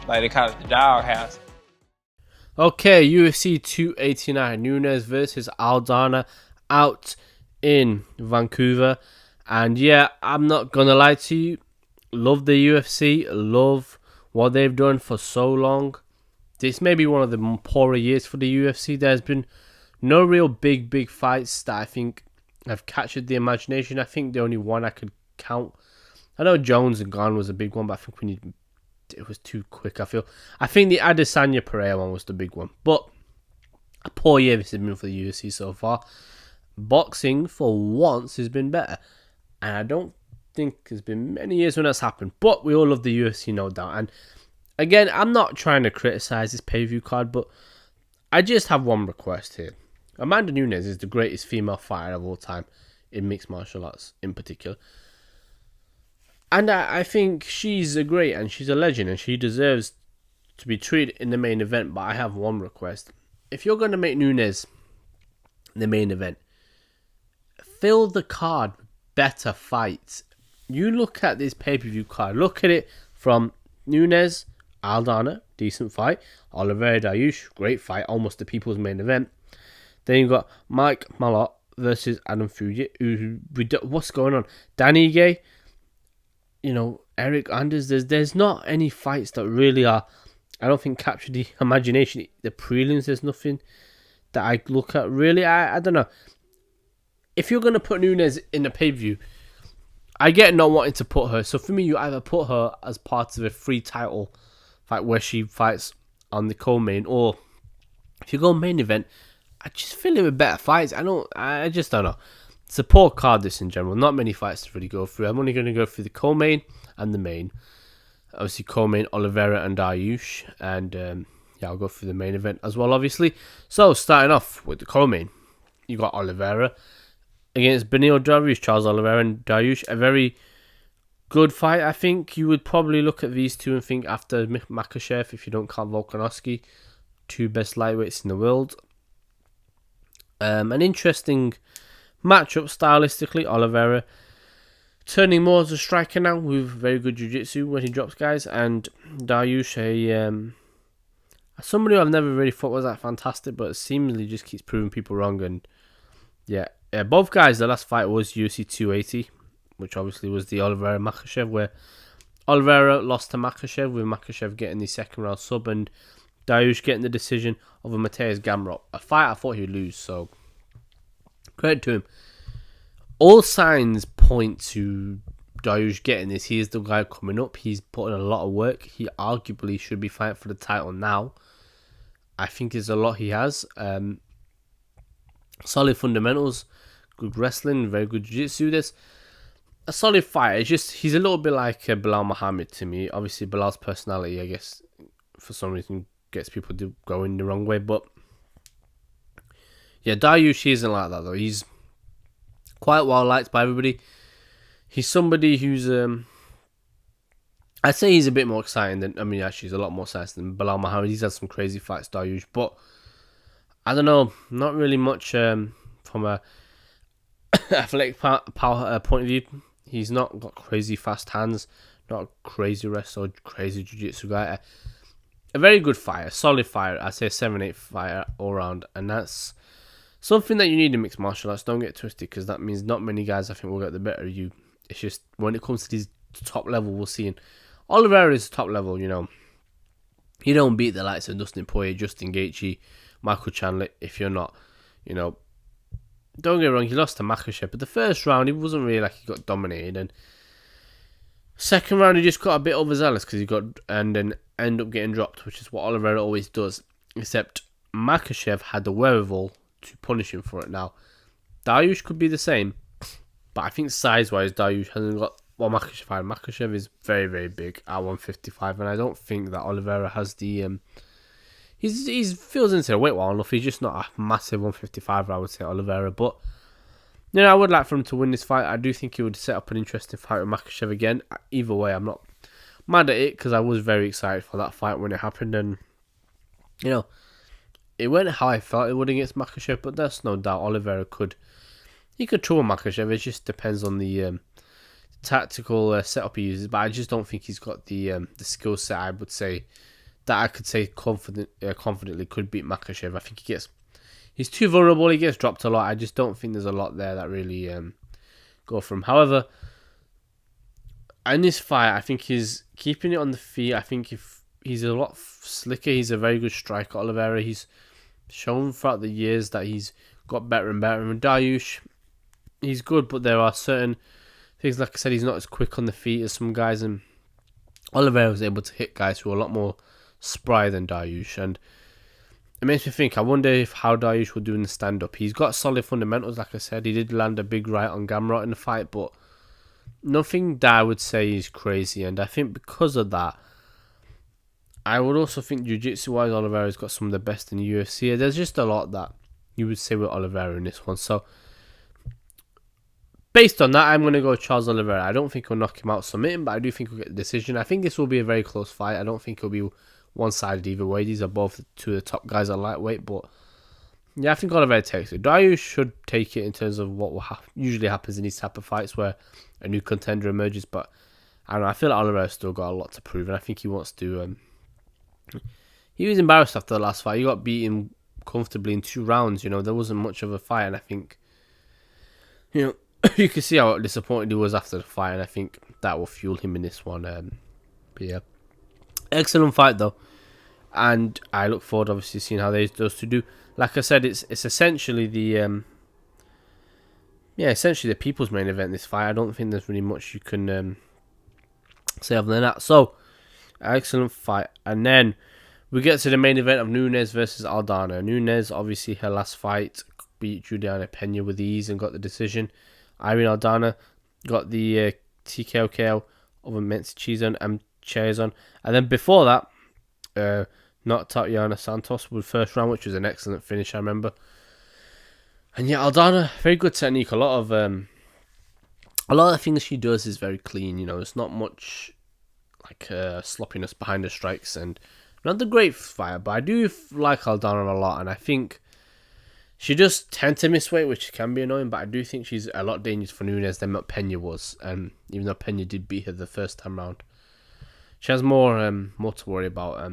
Like they call it the doghouse. Okay, UFC 289, Nunes versus Aldana out in Vancouver. And yeah, I'm not going to lie to you. Love the UFC. Love what they've done for so long. This may be one of the poorer years for the UFC. There's been no real big fights that I think have captured the imagination. I think the only one I could count, I know Jones and Gane was a big one, but I think it was too quick, I feel. I think the Adesanya Pereira one was the big one. But a poor year this has been for the UFC so far. Boxing, for once, has been better. And I don't think there's been many years when that's happened. But we all love the UFC, no doubt. And again, I'm not trying to criticize this pay-per-view card, but I just have one request here. Amanda Nunes is the greatest female fighter of all time in mixed martial arts in particular. And I think she's a great and she's a legend and she deserves to be treated in the main event. But I have one request. If you're going to make Nunes the main event, fill the card with better fights. You look at this pay-per-view card. Look at it from Nunes, Aldana, decent fight. Oliveira Dariush, great fight, almost the people's main event. Then you've got Mike Malott versus Adam Fuji. What's going on? Danny Gay, Eric Anders. There's not any fights that really are, I don't think, capture the imagination. The prelims, there's nothing that I look at really. I don't know. If you're going to put Nunes in the pay-per-view, I get not wanting to put her. So for me, you either put her as part of a free title fight where she fights on the co-main, or if you go main event, I just feel it with better fights. I just don't know. It's a poor card, this in general. Not many fights to really go through. I'm only going to go through the co-main and the main. Obviously, co-main, Oliveira and Dariush. And I'll go through the main event as well, obviously. So, starting off with the co-main, you got Oliveira against Beneil Dariush, Charles Oliveira and Dariush. A very good fight, I think. You would probably look at these two and think after Makhachev, if you don't count Volkanovski, two best lightweights in the world. An interesting matchup stylistically. Oliveira turning more as a striker now with very good jiu-jitsu when he drops guys, and Dariush somebody who I've never really thought was that fantastic, but seemingly just keeps proving people wrong. And both guys, the last fight was UFC 280, which obviously was the Oliveira Makhachev, where Oliveira lost to Makhachev, with Makhachev getting the second round sub and Dariush getting the decision over Mateusz Gamrot, a fight I thought he would lose, so credit to him. All signs point to Dariush getting this. He is the guy coming up. He's put in a lot of work. He arguably should be fighting for the title now. I think there's a lot he has. Solid fundamentals, good wrestling, very good jiu-jitsu. There's a solid fight. It's just, he's a little bit like Bilal Muhammad to me. Obviously, Bilal's personality, I guess, for some reason, gets people to go in the wrong way. But yeah, Dariush isn't like that, though. He's quite well liked by everybody. He's somebody who's, I'd say he's a bit more exciting than, actually, he's a lot more exciting than Bilal Muhammad. He's had some crazy fights, Dariush, but I don't know, not really much from a athletic power point of view. He's not got crazy fast hands, not a crazy wrestler, crazy jiu-jitsu guy. A very good fighter, solid fighter. I'd say a 7-8 fighter all round, and that's something that you need in mixed martial arts. Don't get twisted, because that means not many guys, I think, will get the better of you. It's just when it comes to these top level, we'll see. And Oliveira is top level, You don't beat the likes of Dustin Poirier, Justin Gaethje, Michael Chandler if you're not, Don't get me wrong, he lost to Makhachev, but the first round, he wasn't really like he got dominated. And second round, he just got a bit overzealous because and then end up getting dropped, which is what Oliveira always does. Except Makhachev had the wherewithal to punish him for it. Now, Dariush could be the same, but I think size-wise, Dariush hasn't got what Makhachev had. Makhachev is very, very big at 155, and I don't think that Oliveira has the He feels into the weight well enough. He's just not a massive 155, I would say, Oliveira. But I would like for him to win this fight. I do think he would set up an interesting fight with Makhachev again. Either way, I'm not mad at it because I was very excited for that fight when it happened. And You know, it went how I felt it would against Makhachev, but there's no doubt Oliveira could. He could trouble Makhachev. It just depends on the tactical setup he uses. But I just don't think he's got the skill set. I would say that I could say confidently could beat Makhachev. I think he's too vulnerable. He gets dropped a lot. I just don't think there's a lot there that really go from. However, in this fight, I think he's keeping it on the feet. I think if he's a lot slicker, he's a very good striker. Oliveira, he's shown throughout the years that he's got better and better. And Dariush, he's good, but there are certain things, like I said, he's not as quick on the feet as some guys. And Oliveira was able to hit guys who are a lot more spry than Dariush. And it makes me think, I wonder how Dariush will do in the stand-up. He's got solid fundamentals, like I said. He did land a big right on Gamrot in the fight, but nothing that I would say is crazy. And I think because of that, I would also think jiu-jitsu wise, Oliveira's got some of the best in the UFC. There's just a lot that you would say with Oliveira in this one. So based on that, I'm going to go Charles Oliveira. I don't think he'll knock him out submitting, but I do think he'll get the decision. I think this will be a very close fight. I don't think it'll be one-sided either way. These are both two of the top guys at lightweight, but yeah, I think Oliveira takes it. Dariush should take it in terms of what will usually happens in these type of fights where a new contender emerges, but I don't know. I feel like Oliveira's still got a lot to prove, and I think he wants to. He was embarrassed after the last fight. He got beaten comfortably in 2 rounds. You know, there wasn't much of a fight, and I think, you know, you can see how disappointed he was after the fight, and I think that will fuel him in this one. But yeah, excellent fight though, and I look forward, obviously, seeing how those two do. Like I said, it's essentially the essentially the people's main event. This fight, I don't think there's really much you can say other than that. So, excellent fight, and then we get to the main event of Nunes versus Aldana. Nunes, obviously, her last fight beat Juliana Pena with ease and got the decision. Irene Aldana got the TKO KO over Menzies and Chazon. And then before that, knocked Tatiana Santos with first round, which was an excellent finish, I remember. And yeah, Aldana, very good technique. A lot of the things she does is very clean. You know, it's not much like sloppiness behind the strikes, and not the great fighter, but I do like Aldana a lot, and I think she does tend to miss weight, which can be annoying, but I do think she's a lot dangerous for Nunes than what Pena was, even though Pena did beat her the first time round. She has more to worry about.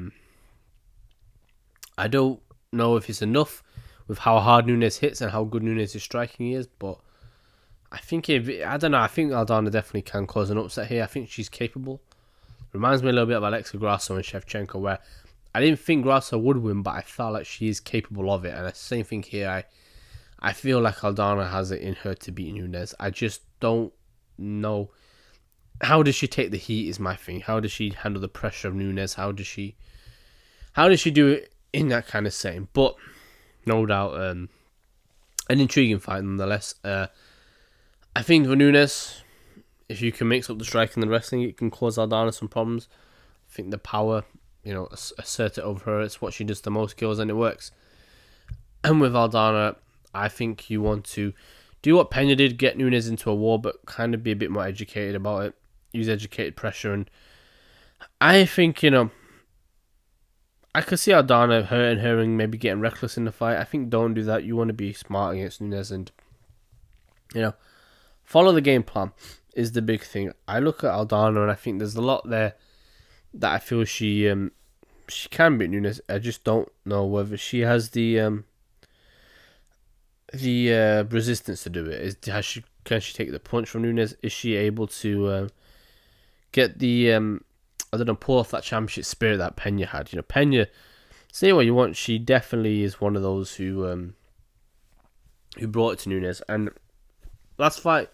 I don't know if it's enough with how hard Nunes hits and how good Nunes' striking is, but I think I don't know. I think Aldana definitely can cause an upset here. I think she's capable. Reminds me a little bit of Alexa Grasso and Shevchenko, where I didn't think Grasso would win, but I felt like she is capable of it. And the same thing here. I feel like Aldana has it in her to beat Nunes. I just don't know. How does she take the heat is my thing. How does she handle the pressure of Nunes? How does she do it in that kind of setting? But no doubt, an intriguing fight nonetheless. I think for Nunes, if you can mix up the striking and the wrestling, it can cause Aldana some problems. I think the power, you know, assert it over her. It's what she does the most, kills, and it works. And with Aldana, I think you want to do what Pena did, get Nunes into a war, but kind of be a bit more educated about it. Use educated pressure. And I think, you know, I could see Aldana hurting her and maybe getting reckless in the fight. I think don't do that. You want to be smart against Nunes and, you know, follow the game plan is the big thing. I look at Aldana and I think there's a lot there that I feel she can beat Nunes. I just don't know whether she has the resistance to do it. Can she take the punch from Nunes? Is she able to get the pull off that championship spirit that Pena had? You know, Pena, say what you want, she definitely is one of those who brought it to Nunes. And last fight,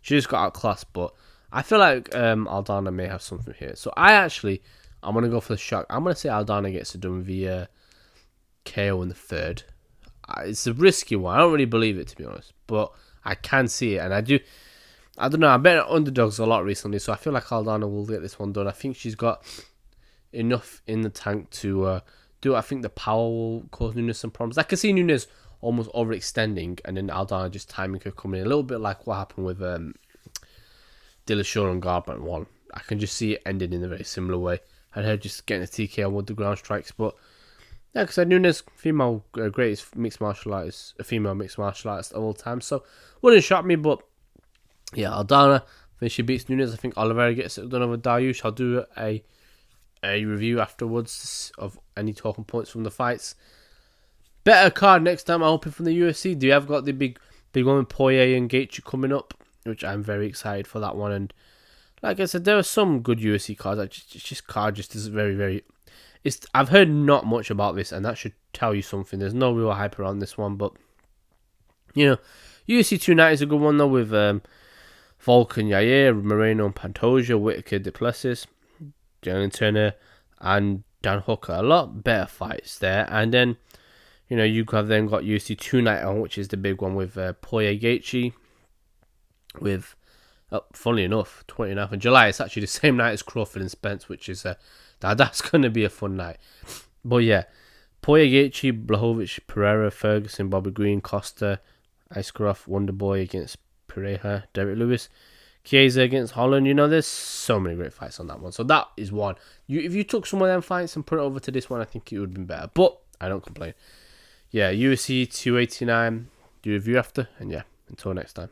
she just got outclassed, but I feel like Aldana may have something here. So I'm going to go for the shock. I'm going to say Aldana gets it done via KO in the third. It's a risky one. I don't really believe it, to be honest, but I can see it, and I don't know. I've been at underdogs a lot recently, so I feel like Aldana will get this one done. I think she's got enough in the tank to do it. I think the power will cause Nunes some problems. I can see Nunes almost overextending, and then Aldana just timing her coming in. A little bit like what happened with Dillashaw and Garbrandt 1. I can just see it ending in a very similar way, and her just getting a TKO with the ground strikes. But Yeah, because Nunes, female greatest mixed martial artist, a female mixed martial artist of all time. So wouldn't shock me, but yeah, Aldana, when she beats Nunes, I think Oliveira gets it done over Dariush. I'll do a review afterwards of any talking points from the fights. Better card next time, I'm hoping, from the UFC. Do you have got the big one with Poirier and Gaethje coming up, which I'm very excited for that one. And like I said, there are some good UFC cards. Card just is very, very. I've heard not much about this, and that should tell you something. There's no real hype around this one, but UFC 290 is a good one though, with Volkan Yair, Moreno and Pantoja, Whitaker, Duplessis, Jalen Turner, and Dan Hooker. A lot better fights there. And then, you have then got UFC 291, which is the big one with Poirier Gaethje, with, funnily enough, 29th of July. It's actually the same night as Crawford and Spence, which is that's going to be a fun night. But yeah, Poirier Gaethje, Blachowicz, Pereira, Ferguson, Bobby Green, Costa, Iskarov, Wonderboy against Pereira, Derek Lewis, Chiesa against Holland. There's so many great fights on that one. So that is one. If you took some of them fights and put it over to this one, I think it would have been better. But I don't complain. Yeah, UFC 289. Do a review after. And yeah, until next time.